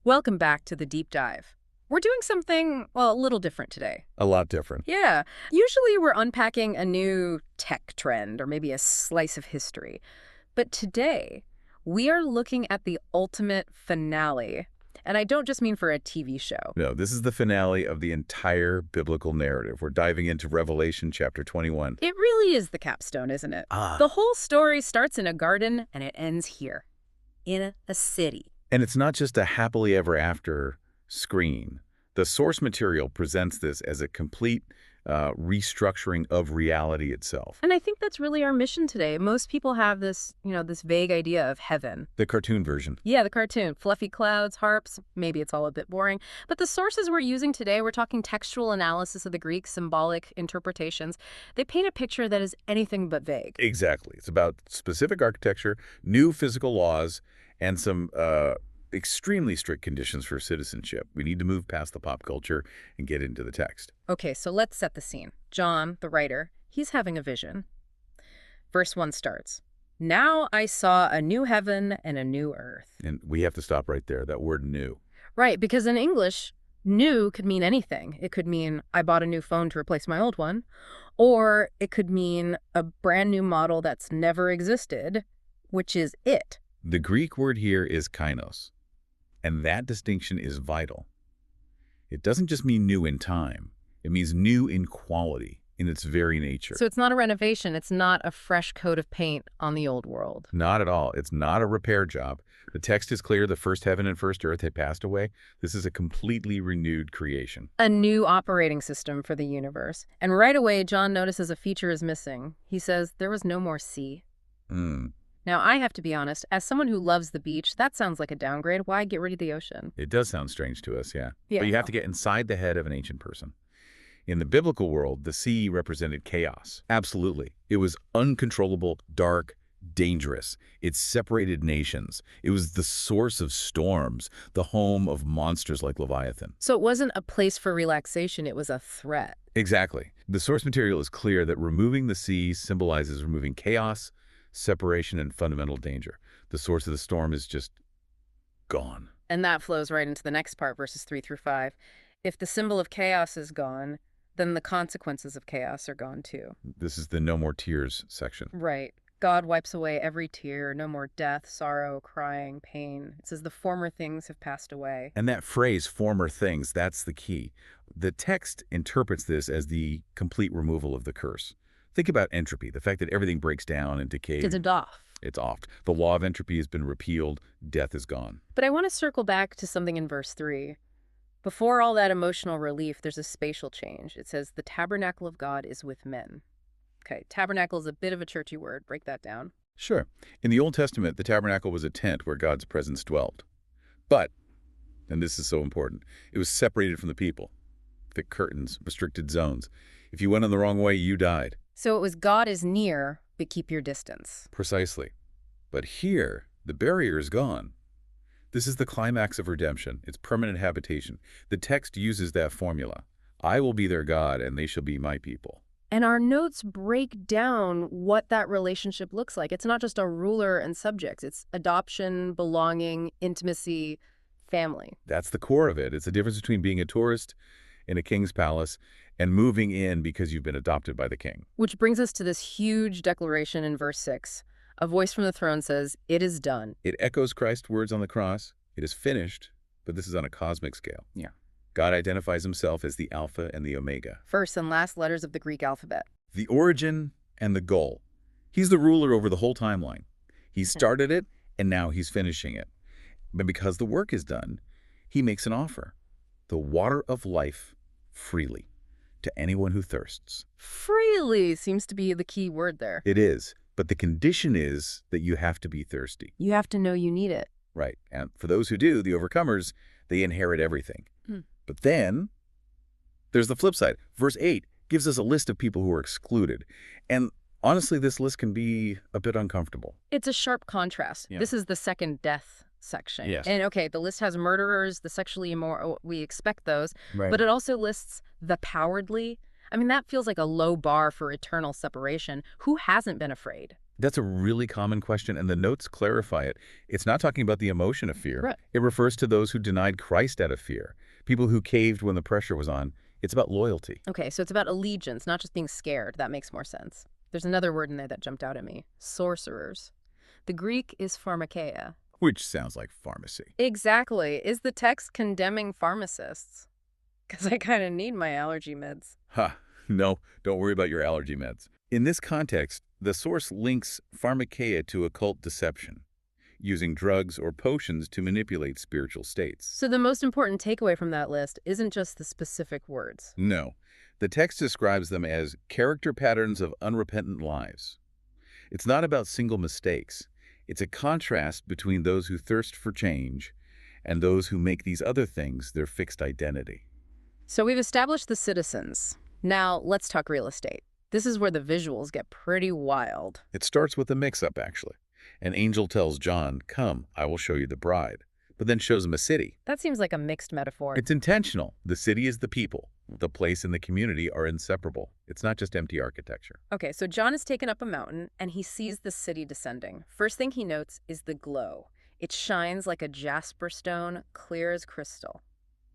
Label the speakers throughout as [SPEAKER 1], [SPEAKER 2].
[SPEAKER 1] Welcome back to the deep dive. We're doing something, well, a little different today.
[SPEAKER 2] A lot different.
[SPEAKER 1] Yeah. Usually we're unpacking a new tech trend or maybe a slice of history. But today, we are looking at the ultimate finale. And I don't just mean for a TV show.
[SPEAKER 2] No, this is the finale of the entire biblical narrative. We're diving into Revelation chapter 21.
[SPEAKER 1] It really is the capstone, isn't it? The whole story starts in a garden and it ends here, in a city.
[SPEAKER 2] And it's not just a happily ever after screen. The source material presents this as a complete restructuring of reality itself.
[SPEAKER 1] And I think that's really our mission today. Most people have this, this vague idea of heaven.
[SPEAKER 2] The cartoon version.
[SPEAKER 1] Yeah, the cartoon. Fluffy clouds, harps. Maybe it's all a bit boring. But the sources we're using today, we're talking textual analysis of the Greek, symbolic interpretations. They paint a picture that is anything but vague.
[SPEAKER 2] Exactly. It's about specific architecture, new physical laws, and some extremely strict conditions for citizenship. We need to move past the pop culture and get into the text.
[SPEAKER 1] Okay, so let's set the scene. John, the writer, he's having a vision. Verse 1 starts, "Now I saw a new heaven and a new earth."
[SPEAKER 2] And we have to stop right there, that word new.
[SPEAKER 1] Right, because in English, new could mean anything. It could mean I bought a new phone to replace my old one, or it could mean a brand new model that's never existed, which is it.
[SPEAKER 2] The Greek word here is kainos, and that distinction is vital. It doesn't just mean new in time. It means new in quality, in its very nature.
[SPEAKER 1] So it's not a renovation. It's not a fresh coat of paint on the old world.
[SPEAKER 2] Not at all. It's not a repair job. The text is clear. The first heaven and first earth had passed away. This is a completely renewed creation.
[SPEAKER 1] A new operating system for the universe. And right away, John notices a feature is missing. He says there was no more sea. Now, I have to be honest, as someone who loves the beach, that sounds like a downgrade. Why get rid of the ocean?
[SPEAKER 2] It does sound strange to us, yeah. But you have to get inside the head of an ancient person. In the biblical world, the sea represented chaos. Absolutely. It was uncontrollable, dark, dangerous. It separated nations. It was the source of storms, the home of monsters like Leviathan.
[SPEAKER 1] So it wasn't a place for relaxation, it was a threat.
[SPEAKER 2] Exactly. The source material is clear that removing the sea symbolizes removing chaos, separation, and fundamental danger. The source of the storm is just gone.
[SPEAKER 1] And that flows right into the next part, verses 3 through 5. If the symbol of chaos is gone, then the consequences of chaos are gone too.
[SPEAKER 2] This is the no more tears section.
[SPEAKER 1] Right. God wipes away every tear, no more death, sorrow, crying, pain. It says the former things have passed away.
[SPEAKER 2] And that phrase, former things, that's the key. The text interprets this as the complete removal of the curse. Think about entropy, the fact that everything breaks down and decays.
[SPEAKER 1] It's off.
[SPEAKER 2] It's off. The law of entropy has been repealed. Death is gone.
[SPEAKER 1] But I want to circle back to something in verse 3. Before all that emotional relief, there's a spatial change. It says, the tabernacle of God is with men. Okay, tabernacle is a bit of a churchy word. Break that down.
[SPEAKER 2] Sure. In the Old Testament, the tabernacle was a tent where God's presence dwelt. But, and this is so important, it was separated from the people. Thick curtains, restricted zones. If you went in the wrong way, you died.
[SPEAKER 1] So it was God is near, but keep your distance.
[SPEAKER 2] Precisely. But here, the barrier is gone. This is the climax of redemption. It's permanent habitation. The text uses that formula. I will be their God, and they shall be my people.
[SPEAKER 1] And our notes break down what that relationship looks like. It's not just a ruler and subjects. It's adoption, belonging, intimacy, family.
[SPEAKER 2] That's the core of it. It's the difference between being a tourist in a king's palace and moving in because you've been adopted by the king.
[SPEAKER 1] Which brings us to this huge declaration in verse 6. A voice from the throne says, "It is done."
[SPEAKER 2] It echoes Christ's words on the cross. It is finished, but this is on a cosmic scale.
[SPEAKER 1] Yeah.
[SPEAKER 2] God identifies himself as the Alpha and the Omega.
[SPEAKER 1] First and last letters of the Greek alphabet.
[SPEAKER 2] The origin and the goal. He's the ruler over the whole timeline. He started it, and now he's finishing it. But because the work is done, he makes an offer. The water of life freely to anyone who thirsts.
[SPEAKER 1] Freely seems to be the key word there.
[SPEAKER 2] It is, but the condition is that you have to be thirsty.
[SPEAKER 1] You have to know you need it.
[SPEAKER 2] Right, and for those who do, the overcomers, they inherit everything. But then there's the flip side. Verse 8 gives us a list of people who are excluded. And honestly, this list can be a bit uncomfortable.
[SPEAKER 1] It's a sharp contrast.
[SPEAKER 2] Yeah.
[SPEAKER 1] This is the second death section.
[SPEAKER 2] Yes.
[SPEAKER 1] And okay, the list has murderers, the sexually immoral, we expect those.
[SPEAKER 2] Right.
[SPEAKER 1] But it also lists the cowardly. I mean, that feels like a low bar for eternal separation. Who hasn't been afraid?
[SPEAKER 2] That's a really common question, and the notes clarify it. It's not talking about the emotion of fear.
[SPEAKER 1] Right.
[SPEAKER 2] It refers to those who denied Christ out of fear, people who caved when the pressure was on. It's about loyalty.
[SPEAKER 1] Okay, so it's about allegiance, not just being scared. That makes more sense. There's another word in there that jumped out at me. Sorcerers. The Greek is pharmakeia.
[SPEAKER 2] Which sounds like pharmacy.
[SPEAKER 1] Exactly. Is the text condemning pharmacists? Because I kind of need my allergy meds.
[SPEAKER 2] No, don't worry about your allergy meds. In this context, the source links pharmakeia to occult deception, using drugs or potions to manipulate spiritual states.
[SPEAKER 1] So the most important takeaway from that list isn't just the specific words.
[SPEAKER 2] No, the text describes them as character patterns of unrepentant lives. It's not about single mistakes. It's a contrast between those who thirst for change and those who make these other things their fixed identity.
[SPEAKER 1] So we've established the citizens. Now let's talk real estate. This is where the visuals get pretty wild.
[SPEAKER 2] It starts with a mix-up, actually. An angel tells John, "Come, I will show you the bride," but then shows him a city.
[SPEAKER 1] That seems like a mixed metaphor.
[SPEAKER 2] It's intentional. The city is the people. The place and the community are inseparable. It's not just empty architecture.
[SPEAKER 1] Okay, so John is taken up a mountain, and he sees the city descending. First thing he notes is the glow. It shines like a jasper stone, clear as crystal.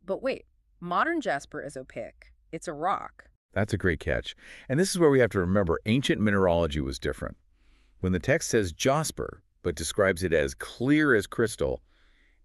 [SPEAKER 1] But wait, modern jasper is opaque. It's a rock.
[SPEAKER 2] That's a great catch. And this is where we have to remember ancient mineralogy was different. When the text says jasper, but describes it as clear as crystal,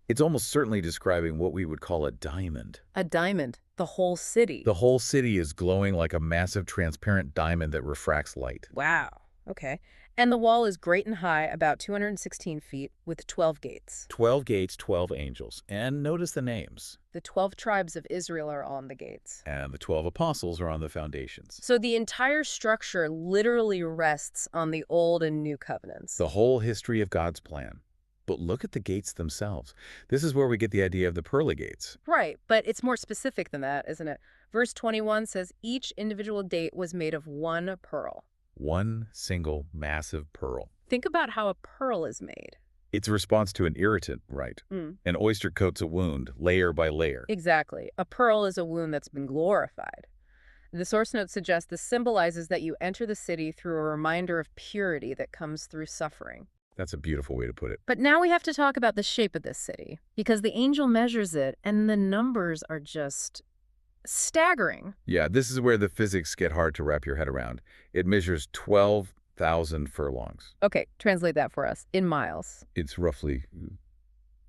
[SPEAKER 2] it's almost certainly describing what we would call a diamond.
[SPEAKER 1] A diamond. The whole city.
[SPEAKER 2] The whole city is glowing like a massive transparent diamond that refracts light.
[SPEAKER 1] Wow. Okay. And the wall is great and high, about 216 feet, with 12 gates.
[SPEAKER 2] 12 gates, 12 angels. And notice the names.
[SPEAKER 1] The 12 tribes of Israel are on the gates.
[SPEAKER 2] And the 12 apostles are on the foundations.
[SPEAKER 1] So the entire structure literally rests on the Old and New Covenants.
[SPEAKER 2] The whole history of God's plan. But look at the gates themselves. This is where we get the idea of the pearly gates.
[SPEAKER 1] Right, but it's more specific than that, isn't it? Verse 21 says each individual gate was made of one pearl.
[SPEAKER 2] One single massive pearl.
[SPEAKER 1] Think about how a pearl is made.
[SPEAKER 2] It's a response to an irritant, right? An oyster coats a wound, layer by layer.
[SPEAKER 1] Exactly. A pearl is a wound that's been glorified. The source note suggests this symbolizes that you enter the city through a reminder of purity that comes through suffering.
[SPEAKER 2] That's a beautiful way to put it.
[SPEAKER 1] But now we have to talk about the shape of this city, because the angel measures it, and the numbers are just staggering.
[SPEAKER 2] Yeah, this is where the physics get hard to wrap your head around. It measures 12,000 furlongs.
[SPEAKER 1] Okay, translate that for us in miles.
[SPEAKER 2] It's roughly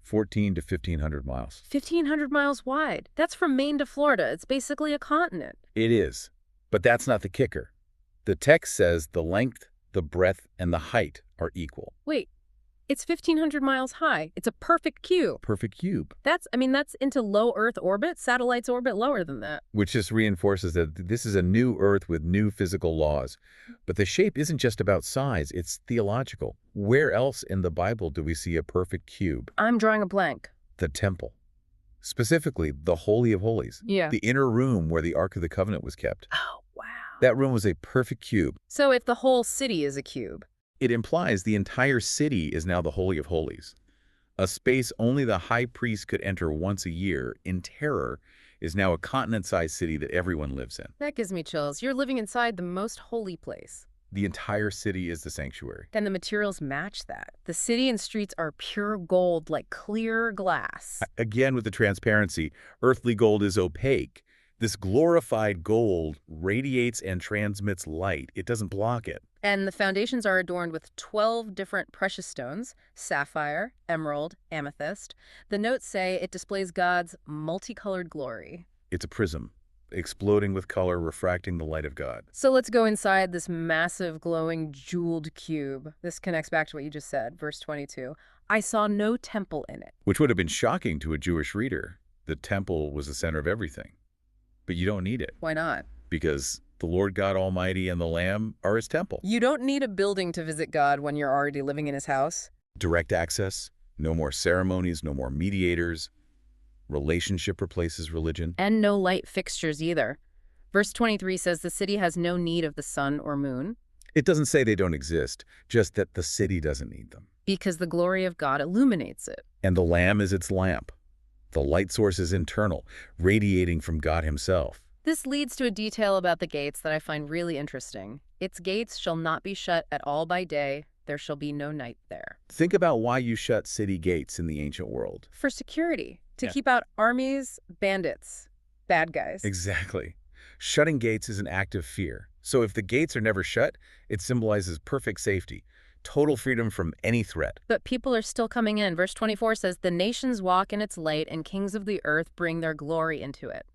[SPEAKER 2] 14 to 1,500 miles.
[SPEAKER 1] 1,500 miles wide. That's from Maine to Florida. It's basically a continent.
[SPEAKER 2] It is. But that's not the kicker. The text says the length, the breadth, and the height are equal.
[SPEAKER 1] Wait, it's 1,500 miles high. It's a perfect cube.
[SPEAKER 2] Perfect cube.
[SPEAKER 1] That's into low Earth orbit. Satellites orbit lower than that.
[SPEAKER 2] Which just reinforces that this is a new Earth with new physical laws. But the shape isn't just about size, it's theological. Where else in the Bible do we see a perfect cube?
[SPEAKER 1] I'm drawing a blank.
[SPEAKER 2] The temple. Specifically, the Holy of Holies.
[SPEAKER 1] Yeah.
[SPEAKER 2] The inner room where the Ark of the Covenant was kept.
[SPEAKER 1] Oh, wow.
[SPEAKER 2] That room was a perfect cube.
[SPEAKER 1] So if the whole city is a cube,
[SPEAKER 2] it implies the entire city is now the Holy of Holies. A space only the high priest could enter once a year, in terror, is now a continent-sized city that everyone lives in.
[SPEAKER 1] That gives me chills. You're living inside the most holy place.
[SPEAKER 2] The entire city is the sanctuary.
[SPEAKER 1] And the materials match that. The city and streets are pure gold, like clear glass.
[SPEAKER 2] Again, with the transparency, earthly gold is opaque. This glorified gold radiates and transmits light. It doesn't block it.
[SPEAKER 1] And the foundations are adorned with 12 different precious stones: sapphire, emerald, amethyst. The notes say it displays God's multicolored glory.
[SPEAKER 2] It's a prism, exploding with color, refracting the light of God.
[SPEAKER 1] So let's go inside this massive, glowing, jeweled cube. This connects back to what you just said, verse 22. I saw no temple in it.
[SPEAKER 2] Which would have been shocking to a Jewish reader. The temple was the center of everything. But you don't need it.
[SPEAKER 1] Why not?
[SPEAKER 2] Because the Lord God Almighty and the Lamb are his temple.
[SPEAKER 1] You don't need a building to visit God when you're already living in his house.
[SPEAKER 2] Direct access, no more ceremonies, no more mediators. Relationship replaces religion.
[SPEAKER 1] And no light fixtures either. Verse 23 says the city has no need of the sun or moon.
[SPEAKER 2] It doesn't say they don't exist, just that the city doesn't need them.
[SPEAKER 1] Because the glory of God illuminates it.
[SPEAKER 2] And the Lamb is its lamp. The light source is internal, radiating from God himself.
[SPEAKER 1] This leads to a detail about the gates that I find really interesting. Its gates shall not be shut at all by day, There shall be no night there.
[SPEAKER 2] Think about why you shut city gates in the ancient world.
[SPEAKER 1] For security, to keep out armies, bandits, bad guys.
[SPEAKER 2] Exactly. Shutting gates is an act of fear. So if the gates are never shut, it symbolizes perfect safety, total freedom from any threat.
[SPEAKER 1] But people are still coming in. Verse 24 says, the nations walk in its light, and kings of the earth bring their glory into it.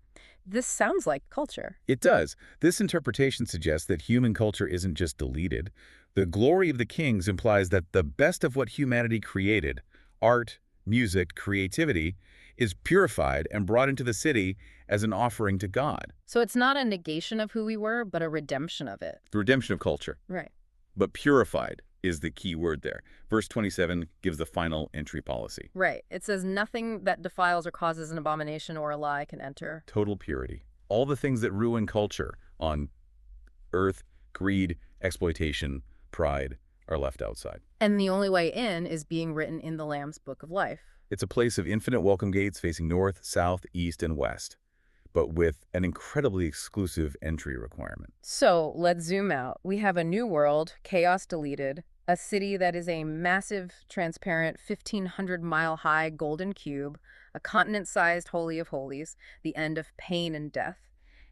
[SPEAKER 1] This sounds like culture.
[SPEAKER 2] It does. This interpretation suggests that human culture isn't just deleted. The glory of the kings implies that the best of what humanity created, art, music, creativity, is purified and brought into the city as an offering to God.
[SPEAKER 1] So it's not a negation of who we were, but a redemption of it.
[SPEAKER 2] The redemption of culture.
[SPEAKER 1] Right.
[SPEAKER 2] But purified is the key word there. Verse 27 gives the final entry policy.
[SPEAKER 1] Right. It says nothing that defiles or causes an abomination or a lie can enter.
[SPEAKER 2] Total purity. All the things that ruin culture on earth, greed, exploitation, pride, are left outside.
[SPEAKER 1] And the only way in is being written in the Lamb's Book of Life.
[SPEAKER 2] It's a place of infinite welcome gates facing north, south, east, and west, but with an incredibly exclusive entry requirement.
[SPEAKER 1] So let's zoom out. We have a new world, chaos deleted, a city that is a massive, transparent, 1,500-mile-high golden cube, a continent-sized Holy of Holies, the end of pain and death,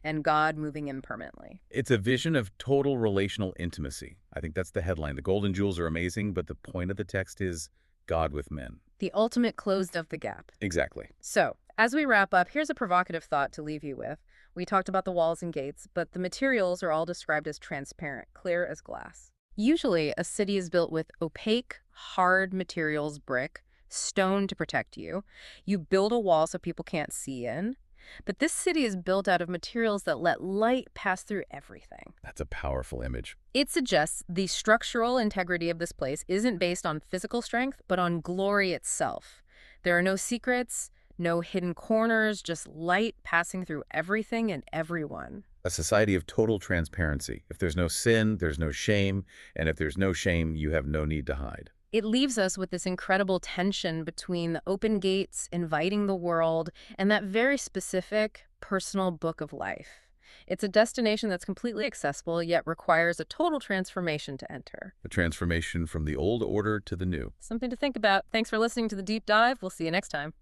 [SPEAKER 1] and God moving in permanently.
[SPEAKER 2] It's a vision of total relational intimacy. I think that's the headline. The golden jewels are amazing, but the point of the text is God with men.
[SPEAKER 1] The ultimate closed of the gap.
[SPEAKER 2] Exactly.
[SPEAKER 1] So, as we wrap up, here's a provocative thought to leave you with. We talked about the walls and gates, but the materials are all described as transparent, clear as glass. Usually, a city is built with opaque, hard materials, brick, stone to protect you. You build a wall so people can't see in. But this city is built out of materials that let light pass through everything.
[SPEAKER 2] That's a powerful image.
[SPEAKER 1] It suggests the structural integrity of this place isn't based on physical strength, but on glory itself. There are no secrets, no hidden corners, just light passing through everything and everyone.
[SPEAKER 2] A society of total transparency. If there's no sin, there's no shame, and if there's no shame, you have no need to hide.
[SPEAKER 1] It leaves us with this incredible tension between the open gates, inviting the world, and that very specific, personal book of life. It's a destination that's completely accessible, yet requires a total transformation to enter.
[SPEAKER 2] A transformation from the old order to the new.
[SPEAKER 1] Something to think about. Thanks for listening to The Deep Dive. We'll see you next time.